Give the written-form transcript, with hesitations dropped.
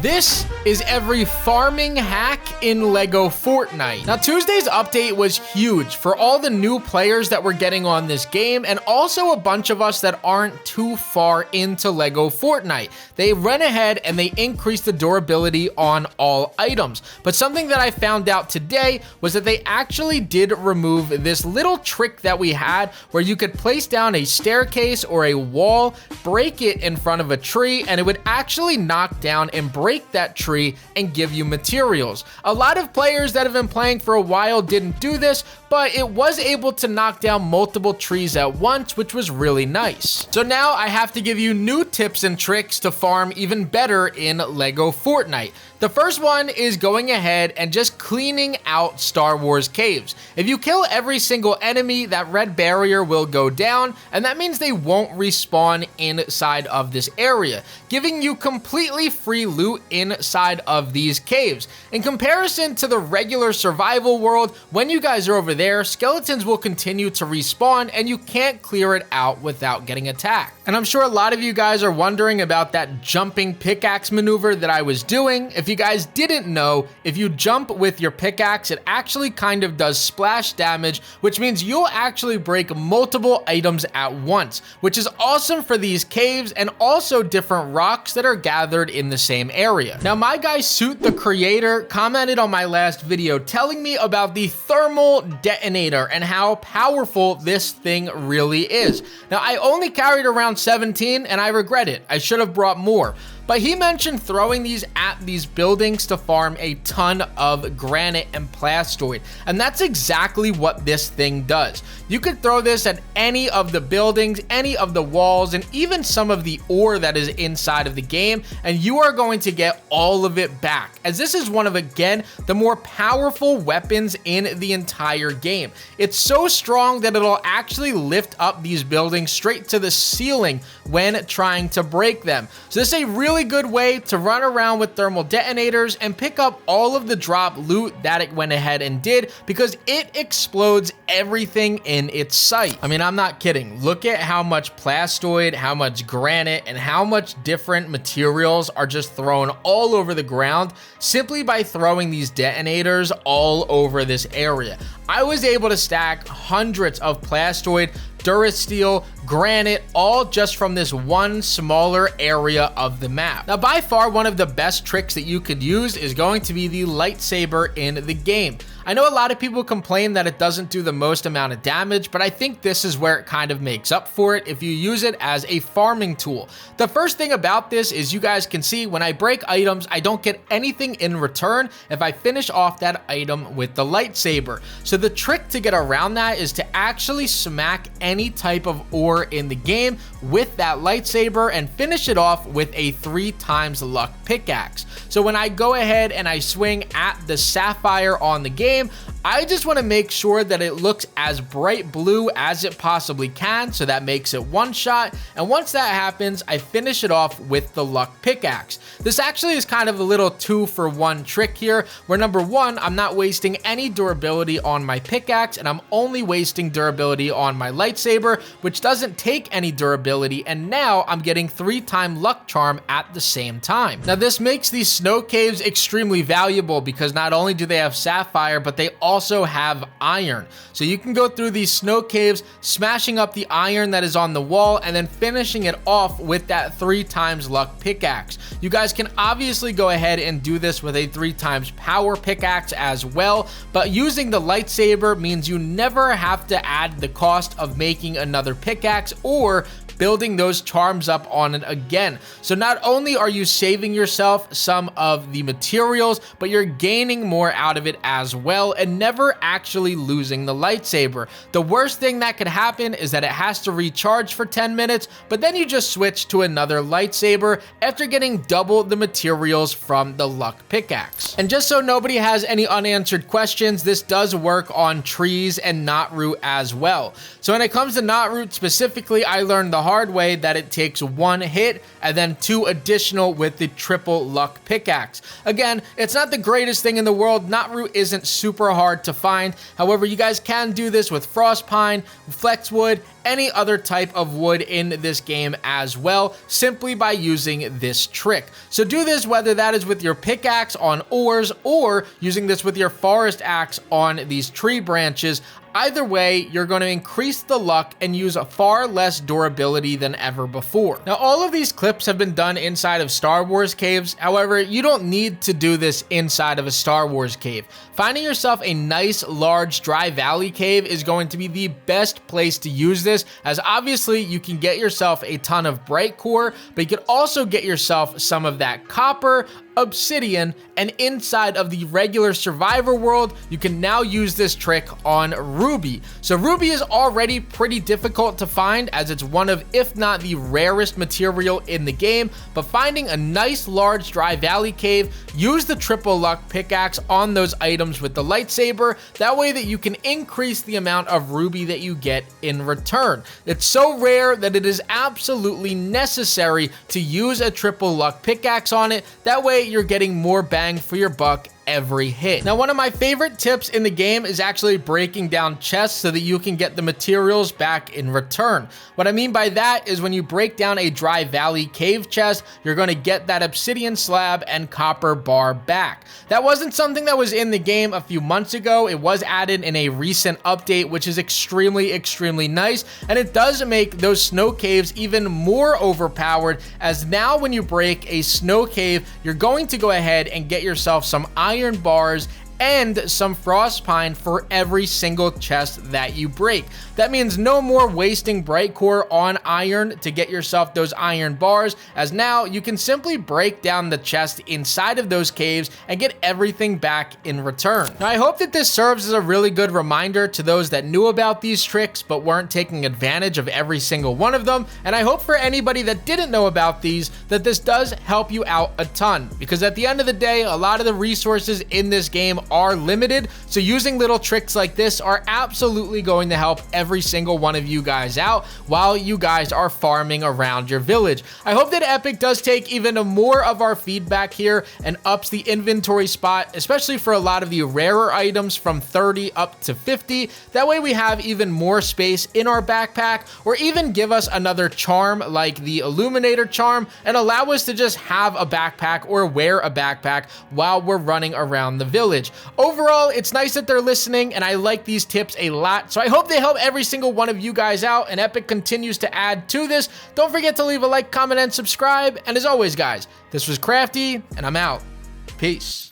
This is every farming hack in LEGO Fortnite. Now, Tuesday's update was huge for all the new players that were getting on this game, and also a bunch of us that aren't too far into LEGO Fortnite. They went ahead and they increased the durability on all items. But something that I found out today was that they actually did remove this little trick that we had where you could place down a staircase or a wall, break it in front of a tree, and it would actually knock down and break that tree and give you materials. A lot of players that have been playing for a while didn't do this, but it was able to knock down multiple trees at once, which was really nice. So now I have to give you new tips and tricks to farm even better in LEGO Fortnite. The first one is going ahead and just cleaning out Star Wars caves. If you kill every single enemy, that red barrier will go down, and that means they won't respawn inside of this area, giving you completely free loot inside of these caves. In comparison to the regular survival world, when you guys are over there, skeletons will continue to respawn and you can't clear it out without getting attacked. And I'm sure a lot of you guys are wondering about that jumping pickaxe maneuver that I was doing. If you guys didn't know, if you jump with your pickaxe, it actually kind of does splash damage, which means you'll actually break multiple items at once, which is awesome for these caves and also different rocks that are gathered in the same area. Now, my guy Suit the Creator commented on my last video telling me about the thermal detonator and how powerful this thing really is. Now, I only carried around 17 and I regret it. I should have brought more. But he mentioned throwing these at these buildings to farm a ton of granite and plastoid. And that's exactly what this thing does. You could throw this at any of the buildings, any of the walls, and even some of the ore that is inside of the game, and you are going to get all of it back, as this is one of, again, the more powerful weapons in the entire game. It's so strong that it'll actually lift up these buildings straight to the ceiling when trying to break them. So this is a really good way to run around with thermal detonators and pick up all of the drop loot that it went ahead and did, because it explodes everything in its sight. I mean, I'm not kidding. Look at how much plastoid, how much granite, and how much different materials are just thrown all over the ground simply by throwing these detonators all over this area. I was able to stack hundreds of plastoid, Durasteel, granite, all just from this one smaller area of the map. Now, by far, one of the best tricks that you could use is going to be the lightsaber in the game. I know a lot of people complain that it doesn't do the most amount of damage, but I think this is where it kind of makes up for it if you use it as a farming tool. The first thing about this is you guys can see when I break items, I don't get anything in return if I finish off that item with the lightsaber. So the trick to get around that is to actually smack any type of ore in the game with that lightsaber and finish it off with a 3x luck pickaxe. So when I go ahead and I swing at the sapphire on the game, I just want to make sure that it looks as bright blue as it possibly can, so that makes it one shot. And once that happens, I finish it off with the luck pickaxe. This actually is kind of a little 2-for-1 trick here, where number one, I'm not wasting any durability on my pickaxe, and I'm only wasting durability on my lightsaber, which doesn't take any durability, and now I'm getting 3x luck charm at the same time. Now, this makes these snow caves extremely valuable because not only do they have sapphire, but they also have iron. So you can go through these snow caves, smashing up the iron that is on the wall, and then finishing it off with that 3x luck pickaxe. You guys can obviously go ahead and do this with a 3x power pickaxe as well, but using the lightsaber means you never have to add the cost of making another pickaxe or building those charms up on it again. So not only are you saving yourself some of the materials, but you're gaining more out of it as well and never actually losing the lightsaber. The worst thing that could happen is that it has to recharge for 10 minutes, but then you just switch to another lightsaber after getting double the materials from the luck pickaxe. And just so nobody has any unanswered questions, this does work on trees and knotroot as well. So when it comes to knotroot specifically, I learned the hard hard way that it takes 1 hit and then 2 additional with the triple luck pickaxe. Again, it's not the greatest thing in the world. Knot isn't super hard to find. However, you guys can do this with frost pine, flexwood, any other type of wood in this game as well, simply by using this trick. So do this whether that is with your pickaxe on ores or using this with your forest axe on these tree branches. Either way, you're going to increase the luck and use far less durability than ever before. Now, all of these clips have been done inside of Star Wars caves. However, you don't need to do this inside of a Star Wars cave. Finding yourself a nice, large, dry valley cave is going to be the best place to use this, as obviously you can get yourself a ton of bright core, but you can also get yourself some of that copper, obsidian, and inside of the regular survivor world, you can now use this trick on ruby. So ruby is already pretty difficult to find, as it's one of, if not the rarest material in the game, but finding a nice large dry valley cave, use the triple luck pickaxe on those items with the lightsaber. That way that you can increase the amount of ruby that you get in return. It's so rare that it is absolutely necessary to use a triple luck pickaxe on it. That way you're getting more bang for your buck every hit. Now, one of my favorite tips in the game is actually breaking down chests so that you can get the materials back in return. What I mean by that is when you break down a dry valley cave chest, you're going to get that obsidian slab and copper bar back. That wasn't something that was in the game a few months ago. It was added in a recent update, which is extremely nice, and it does make those snow caves even more overpowered, as now when you break a snow cave, you're going to go ahead and get yourself some iron bars and some frost pine for every single chest that you break. That means no more wasting bright core on iron to get yourself those iron bars, as now you can simply break down the chest inside of those caves and get everything back in return. Now, I hope that this serves as a really good reminder to those that knew about these tricks but weren't taking advantage of every single one of them, and I hope for anybody that didn't know about these that this does help you out a ton, because at the end of the day, a lot of the resources in this game are limited, so using little tricks like this are absolutely going to help every single one of you guys out while you guys are farming around your village. I hope that Epic does take even more of our feedback here and ups the inventory spot, especially for a lot of the rarer items, from 30 up to 50. That way we have even more space in our backpack, or even give us another charm like the Illuminator charm and allow us to just have a backpack or wear a backpack while we're running around the village. Overall, it's nice that they're listening, and I like these tips a lot, so I hope they help every single one of you guys out, and Epic continues to add to this. Don't forget to leave a like, comment, and subscribe, and as always, guys, this was Crafty, and I'm out. Peace.